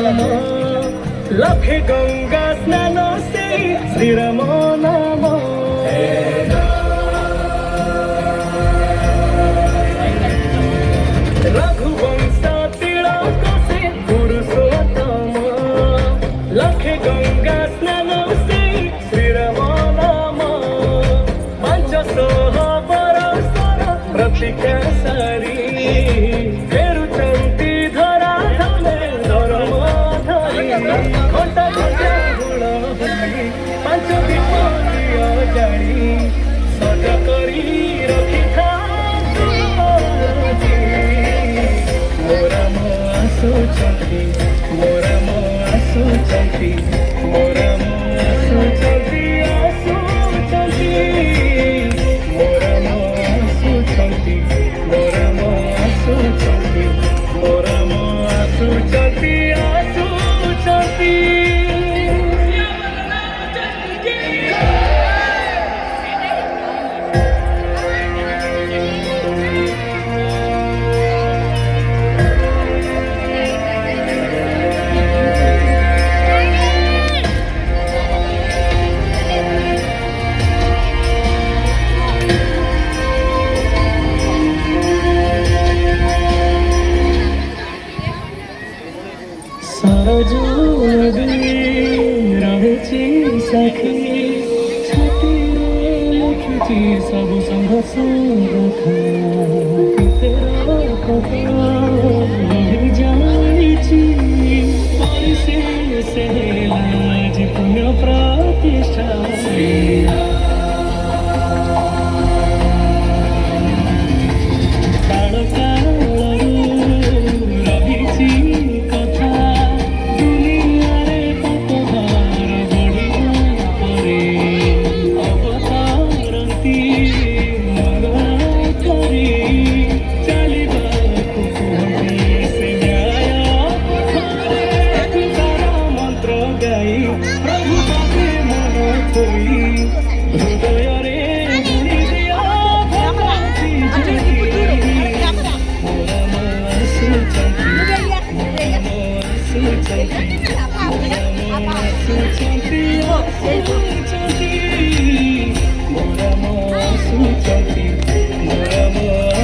नाम लखे गंगा स्नान से श्रीराम नाम रघुवंश तिलक से पुरुषोत्तम लखे गंगा स्नान से श्रीराम नाम पंचशह परस्पर प्रतिज्ञा सारी फेरुचंती धरा धमे धर्म धरी घंटा घंटा गुण होली पांच दीपलिय जारी सजा करी रखी था मोरा मो आसुचंती मोरा मो आसुचंती मोरा मो आसुचंती आसुचंती मोरा मो आसुचंती मोरा मो आसुचंती मोरा मो आसुचंती आसुचंती सरजू नदी रही सखी छाती लिखी सब संघर्ष जानी से लाज पुण्य प्रतिष्ठा Moram